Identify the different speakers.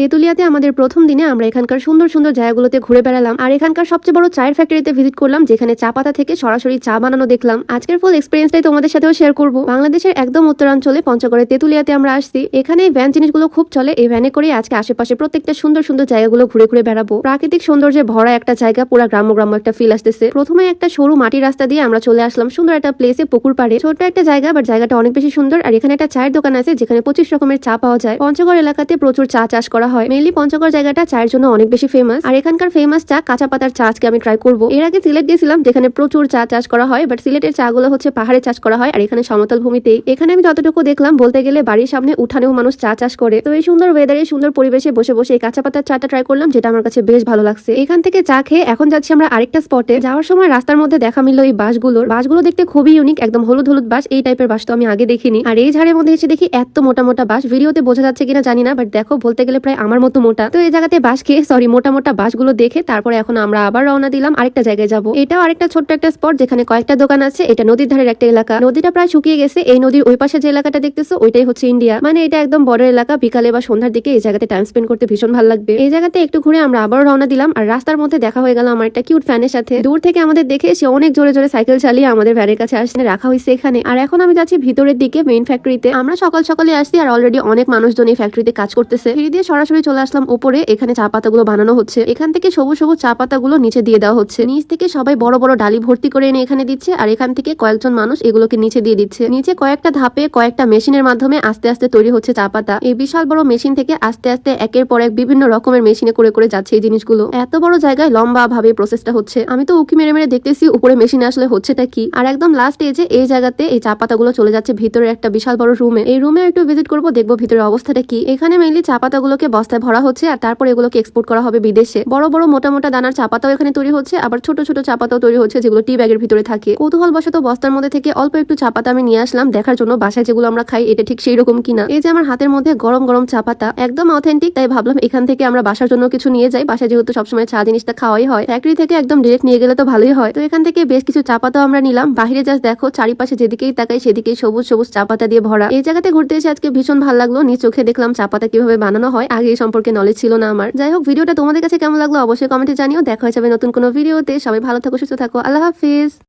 Speaker 1: তেতুলিয়াতে আমাদের প্রথম দিনে আমরা এখানকার সুন্দর সুন্দর জায়গাগুলোতে ঘুরে বেড়ালাম আর এখানকার সবচেয়ে বড় চায়ের ফ্যাক্টরিতে ভিজিট করলাম, যেখানে চা পাতা থেকে সরাসরি চা বানানো দেখলাম। আজকের ফুল এক্সপিরিয়েন্সটাই তোমাদের সাথেও শেয়ার করব। বাংলাদেশের একদম উত্তরাঞ্চলে পঞ্চগড়ের তেতুলিয়াতে আমরা আসছি। এখানে এই ভ্যান জিনিসগুলো খুব চলে। এই ভ্যানে করে আজকে আশেপাশে প্রত্যেকটা সুন্দর সুন্দর জায়গাগুলো ঘুরে ঘুরে বেড়াবো। প্রাকৃতিক সৌন্দর্যে ভরা একটা জায়গা, পুরা গ্রাম্য গ্রাম্য একটা ফিল আসতেছে। প্রথমে একটা সরু মাটির রাস্তা দিয়ে আমরা চলে আসলাম সুন্দর একটা প্লেসে, পুকুর পাড়ে। ছোট্ট একটা জায়গা, বাট জায়গাটা অনেক বেশি সুন্দর। আর এখানে একটা চায়ের দোকান আছে যেখানে 25 রকমের চা পাওয়া যায়। পঞ্চগড় এলাকাতে প্রচুর চা চাষ করা হয়। মেইনলি পঞ্চগড় জায়গাটা চায়ের জন্য অনেক বেশি ফেমাস। আর এখানকার ফেমাস চা কাঁচা পাতার চা আজকে আমি ট্রাই করবো। এর আগে সিলেট গেছিলাম যেখানে প্রচুর চা চাষ করা হয়, বাট সিলেটের চা গুলো হচ্ছে পাহাড়ে চাষ করা হয় আর এখানে সমতল ভূমিতেই। এখানে আমি যতটুকু দেখলাম, বলতে গেলে বাড়ির সামনে উঠানেও মানুষ চা চাষ করে। তো এই সুন্দর ওয়েদারে সুন্দর পরিবেশে বসে বসে এই কাঁচা পাতার চাটা ট্রাই করলাম, যেটা আমার কাছে বেশ ভালো লাগছে। এখান থেকে চা খেয়ে এখন যাচ্ছি আমরা আরেকটা স্পটে। যাওয়ার সময় রাস্তার মধ্যে দেখা মিলল এই বাঁশগুলো দেখতে খুবই ইউনিক, একদম হলুদ হলুদ বাঁশ। এই টাইপের বাঁশ তো আমি আগে দেখিনি। আর এই ঝাড়ের মধ্যে এসে দেখি এত মোটা মোটা বাঁশ। ভিডিওতে বোঝা যাচ্ছে কিনা জানি না, বাট দেখো বলতে গেলে প্রায় আমার মতো মোটা। তো এই জায়গাতে বাঁশ খেয়ে মোটা মোটা বাঁশগুলো দেখে তারপরে এখন আমরা আবার রওনা দিলাম আরেকটা জায়গায় যাবো। এটাও আরেকটা ছোট্ট একটা স্পট যেখানে কয়েকটা দোকান আছে। এটা নদীর ধারের একটা এলাকা। নদীটা প্রায় শুকিয়ে গেছে। এই নদীর ওই পাশে যে এলাকাটা দেখতেছো ওইটাই হচ্ছে ইন্ডিয়া। মানে এটা একদম বড় এলাকা। বিকালে বা সন্ধ্যার দিকে এই জায়গাতে টাইম স্পেন্ড করতে ভীষণ ভালো লাগবে। এই জায়গাতে একটু ঘুরে আমরা আবার রওনা দিলাম। আর রাস্তার মধ্যে দেখা হয়ে গেল আমার একটা কিউট ফ্যানের সাথে। দূর থেকে আমাদের দেখে সে অনেক জোরে জোরে সাইকেল চালিয়ে আমাদের ভ্যানের কাছে আসতে রাখা হয়েছে এখানে। আর এখন আমি যাচ্ছি ভিতরের দিকে মেইন ফ্যাক্টরিতে। আমরা সকাল সকালে আসছি আর অলরেডি অনেক মানুষজন এই ফ্যাক্টরিতে কাজ করতেছে। ফিরে দিয়ে সরাসরি চলে আসলাম উপরে। এখানে চা পাতাগুলো বানানো হচ্ছে। এখান থেকে সবুজ সবুজ চা পাতাগুলো নিচে দিয়ে দেওয়া হচ্ছে। নিচ থেকে সবাই বড় বড় ডালি ভর্তি করে এনে এখানে দিচ্ছে আর এখান থেকে কয়েকজন মানুষ এগুলোকে নিচে দিয়ে দিচ্ছে। নিচে কয়েকটা ধাপে কয়েকটা মেশিনের মাধ্যমে আস্তে আস্তে তৈরি হচ্ছে চা পাতা। এই বিশাল বড় মেশিন থেকে আস্তে আস্তে একের পর এক বিভিন্ন রকমের মেশিনে করে করে যাচ্ছে এই জিনিসগুলো। এত বড় জায়গায় লম্বা ভাবে প্রসেসটা হচ্ছে। আমি তো উকি মেরে মেরে দেখতেছি উপরে মেশিনে আসলে হচ্ছেটা কি। আর একদম লাস্ট এজে এই জায়গাতে এই চা পাতাগুলো চলে যাচ্ছে ভিতরে একটা বিশাল বড় রুমে। এই রুমে একটু ভিজিট করবো, দেখবো ভিতরে অবস্থাটা কি। এখানে মেইনলি চা পাতাগুলোকে বস্তায় ভরা হচ্ছে আর তারপর এগুলোকে এক্সপোর্ট করা হবে বিদেশে। বড় বড় মোটা মোটা দানার চা পাতাও এখানে তৈরি হচ্ছে, আবার ছোট ছোট চা পাতাও তৈরি হচ্ছে যেগুলো টি ব্যাগের ভিতরে থাকে। কৌতূহল বশত বস্তার মধ্যে থেকে অল্প একটু চা পাতা আমি নিয়ে আসলাম দেখার জন্য বাসায় যেগুলো আমরা খাই এটা ঠিক সেই রকম কিনা। এই যে আমার হাতের মধ্যে গরম গরম চা পাতা, একদম অথেন্টিক। তাই ভাবলাম এখান থেকে আমরা বাসার জন্য কিছু নিয়ে যাই। বাসায় যেহেতু সবসময় চা জিনিসটা খাওয়াই হয়, ফ্যাক্টরি থেকে একদম ডিরেক্ট নিয়ে গেলে তো ভালোই হয়। তো এখান থেকে বেশ কিছু চা পাতাও আমরা নিলাম। বাহিরে জাস্ট দেখো, চারিপাশে যেদিকেই তাকাই সেদিকেই সবুজ সবুজ চা পাতা দিয়ে ভরা। এই জায়গাতে ঘুরতে এসে আজকে ভীষণ ভালো লাগলো। নিজ চোখে দেখলাম চা পাতা কিভাবে বানানো হয়। আগে এই সম্পর্কে নলেজ ছিল না আমার। যাই হোক, ভিডিওটা তোমাদের কাছে কেমন লাগলো অবশ্যই কমেন্টে জানিও। দেখা হয়ে যাবে নতুন কোনো ভিডিওতে। সবাই ভালো থাকো, সুস্থ থাকো। আল্লাহ হাফিজ।